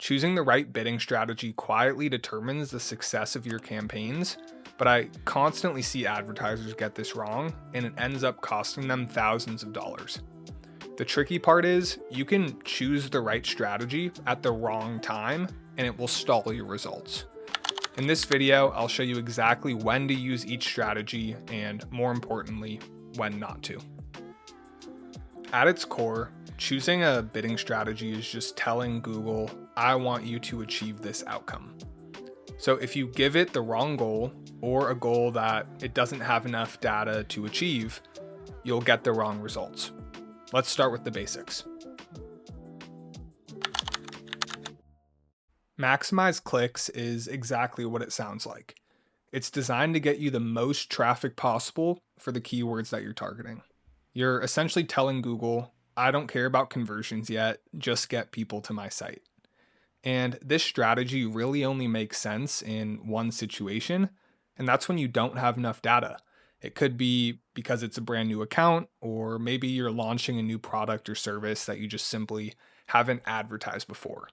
Choosing the right bidding strategy quietly determines the success of your campaigns, but I constantly see advertisers get this wrong, and it ends up costing them thousands of dollars. The tricky part is you can choose the right strategy at the wrong time, and it will stall your results. In this video, I'll show you exactly when to use each strategy and, more importantly, when not to. At its core, choosing a bidding strategy is just telling Google, I want you to achieve this outcome. So if you give it the wrong goal or a goal that it doesn't have enough data to achieve, you'll get the wrong results. Let's start with the basics. Maximize clicks is exactly what it sounds like. It's designed to get you the most traffic possible for the keywords that you're targeting. You're essentially telling Google, I don't care about conversions yet, just get people to my site. And this strategy really only makes sense in one situation, and that's when you don't have enough data. It could be because it's a brand new account, or maybe you're launching a new product or service that you just simply haven't advertised before.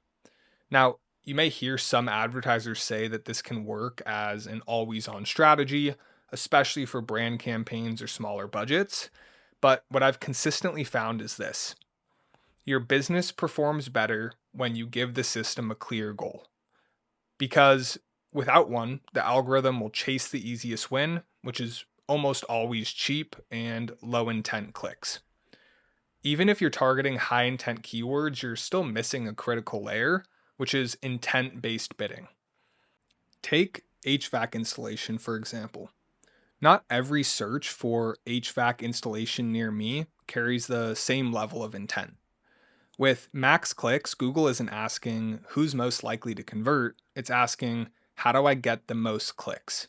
Now, you may hear some advertisers say that this can work as an always on strategy, especially for brand campaigns or smaller budgets. But what I've consistently found is this: your business performs better when you give the system a clear goal. Because without one, the algorithm will chase the easiest win, which is almost always cheap and low intent clicks. Even if you're targeting high intent keywords, you're still missing a critical layer, which is intent based bidding. Take HVAC installation, for example. Not every search for HVAC installation near me carries the same level of intent. With max clicks, Google isn't asking who's most likely to convert, it's asking how do I get the most clicks?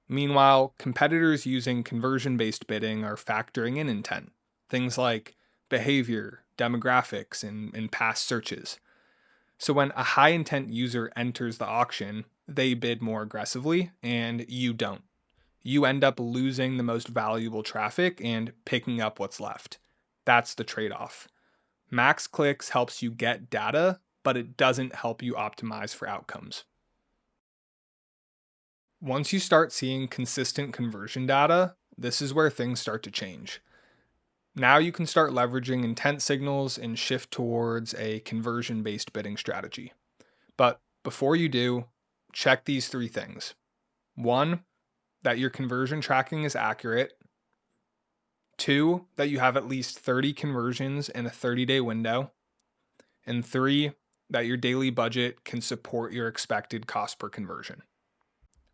Meanwhile, competitors using conversion based bidding are factoring in intent, things like behavior, demographics, and past searches. So when a high intent user enters the auction, they bid more aggressively and you don't. You end up losing the most valuable traffic and picking up what's left. That's the trade off. Max clicks helps you get data, but it doesn't help you optimize for outcomes. Once you start seeing consistent conversion data, this is where things start to change. Now you can start leveraging intent signals and shift towards a conversion based bidding strategy. But before you do, check these three things. One, that your conversion tracking is accurate. Two, that you have at least 30 conversions in a 30-day window. And three, that your daily budget can support your expected cost per conversion.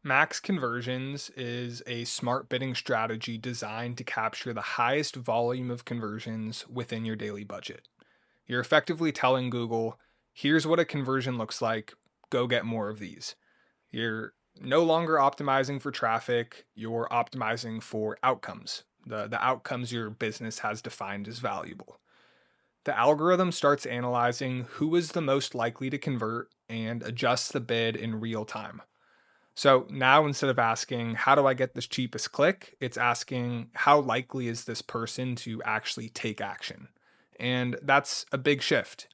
Max Conversions is a smart bidding strategy designed to capture the highest volume of conversions within your daily budget. You're effectively telling Google, here's what a conversion looks like, go get more of these. You're no longer optimizing for traffic, you're optimizing for outcomes, the outcomes your business has defined as valuable. The algorithm starts analyzing who is the most likely to convert and adjusts the bid in real time. So now instead of asking, how do I get this cheapest click? It's asking, how likely is this person to actually take action? And that's a big shift.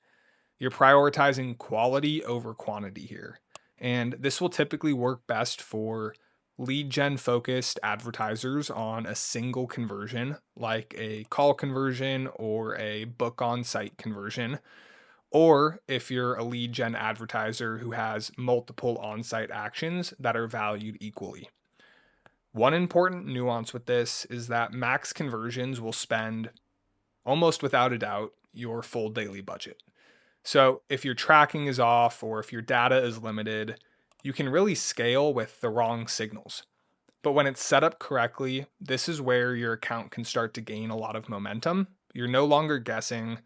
You're prioritizing quality over quantity here. And this will typically work best for lead gen focused advertisers on a single conversion, like a call conversion or a book on site conversion. Or if you're a lead gen advertiser who has multiple on site actions that are valued equally. One important nuance with this is that max conversions will spend, almost without a doubt, your full daily budget. So if your tracking is off or if your data is limited, you can really scale with the wrong signals. But when it's set up correctly, this is where your account can start to gain a lot of momentum. You're no longer guessing,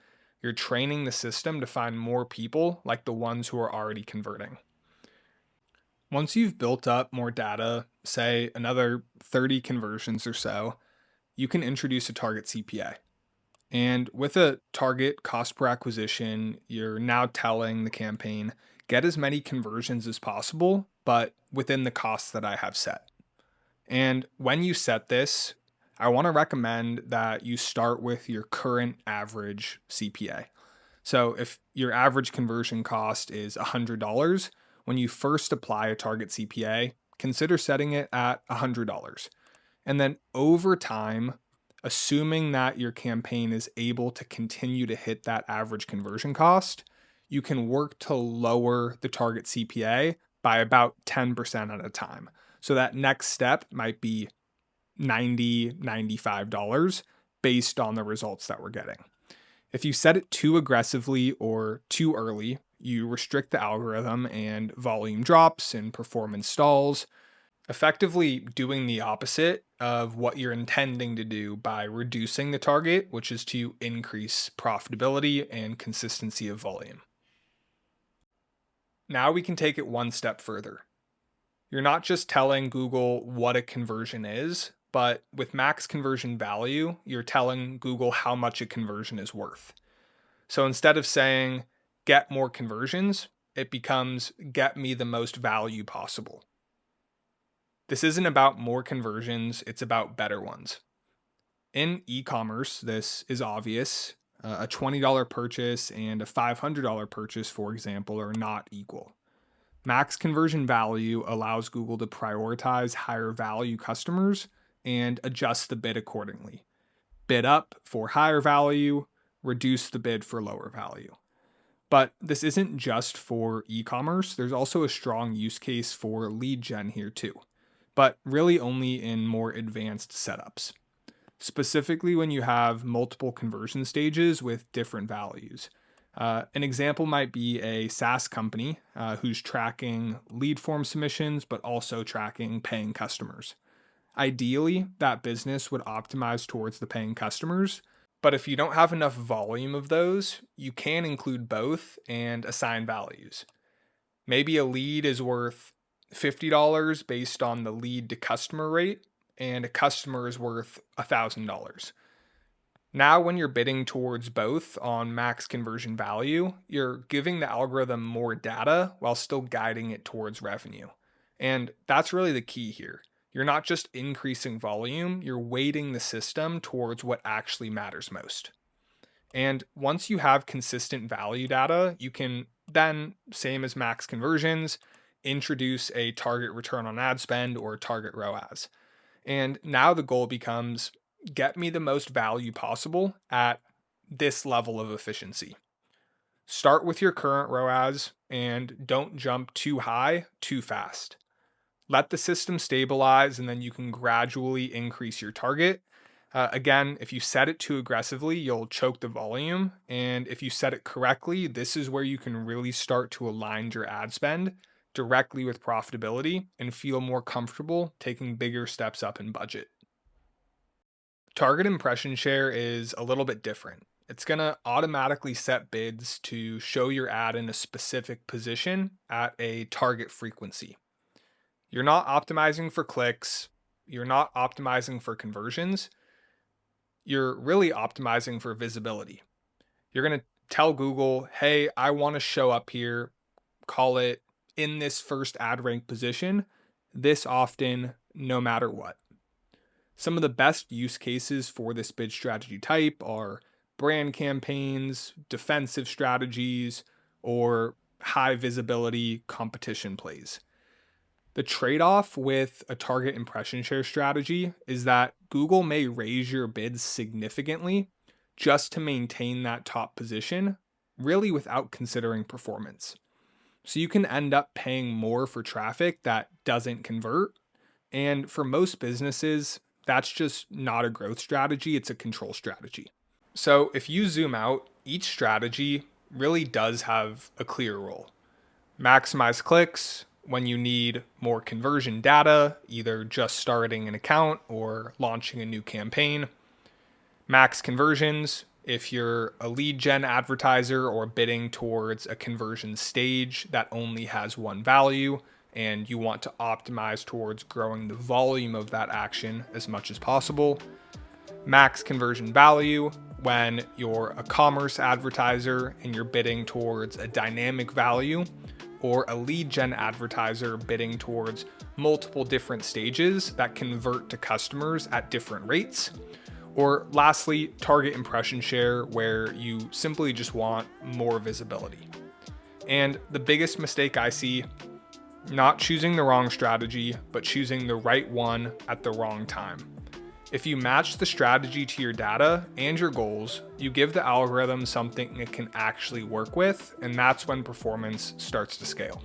you're training the system to find more people like the ones who are already converting. Once you've built up more data, say another 30 conversions or so, you can introduce a target CPA. And with a target cost per acquisition, you're now telling the campaign, get as many conversions as possible, but within the costs that I have set. And when you set this, I want to recommend that you start with your current average CPA. So if your average conversion cost is $100, when you first apply a target CPA, consider setting it at $100. And then over time, assuming that your campaign is able to continue to hit that average conversion cost, you can work to lower the target CPA by about 10% at a time. So that next step might be $90, $95 based on the results that we're getting. If you set it too aggressively or too early, you restrict the algorithm and volume drops and performance stalls, effectively doing the opposite of what you're intending to do by reducing the target, which is to increase profitability and consistency of volume. Now we can take it one step further. You're not just telling Google what a conversion is, but with max conversion value, you're telling Google how much a conversion is worth. So instead of saying, get more conversions, it becomes, get me the most value possible. This isn't about more conversions, it's about better ones. In e-commerce, this is obvious. A $20 purchase and a $500 purchase, for example, are not equal. Max conversion value allows Google to prioritize higher value customers and adjust the bid accordingly. Bid up for higher value, reduce the bid for lower value. But this isn't just for e-commerce. There's also a strong use case for lead gen here too, but really only in more advanced setups. Specifically when you have multiple conversion stages with different values. An example might be a SaaS company who's tracking lead form submissions, but also tracking paying customers. Ideally, that business would optimize towards the paying customers, but if you don't have enough volume of those, you can include both and assign values. Maybe a lead is worth $50 based on the lead to customer rate, and a customer is worth $1,000. Now, when you're bidding towards both on max conversion value, you're giving the algorithm more data while still guiding it towards revenue. And that's really the key here. You're not just increasing volume, you're weighting the system towards what actually matters most. And once you have consistent value data, you can then, same as max conversions, introduce a target return on ad spend or target ROAS. And now the goal becomes, get me the most value possible at this level of efficiency. Start with your current ROAS and don't jump too high too fast. Let the system stabilize and then you can gradually increase your target. Again, if you set it too aggressively, you'll choke the volume. And if you set it correctly, this is where you can really start to align your ad spend directly with profitability and feel more comfortable taking bigger steps up in budget. Target impression share is a little bit different. It's going to automatically set bids to show your ad in a specific position at a target frequency. You're not optimizing for clicks. You're not optimizing for conversions. You're really optimizing for visibility. You're going to tell Google, hey, I want to show up here, call it in this first ad rank position, this often, no matter what. Some of the best use cases for this bid strategy type are brand campaigns, defensive strategies, or high visibility competition plays. The trade-off with a target impression share strategy is that Google may raise your bids significantly just to maintain that top position, really without considering performance. So you can end up paying more for traffic that doesn't convert. And for most businesses, that's just not a growth strategy, it's a control strategy. So if you zoom out, each strategy really does have a clear role. Maximize clicks when you need more conversion data, either just starting an account or launching a new campaign. Max conversions if you're a lead gen advertiser or bidding towards a conversion stage that only has one value and you want to optimize towards growing the volume of that action as much as possible. Max conversion value when you're a commerce advertiser and you're bidding towards a dynamic value, or a lead gen advertiser bidding towards multiple different stages that convert to customers at different rates, Or lastly, target impression share, where you simply just want more visibility. And the biggest mistake I see, not choosing the wrong strategy, but choosing the right one at the wrong time. If you match the strategy to your data and your goals, you give the algorithm something it can actually work with, and that's when performance starts to scale.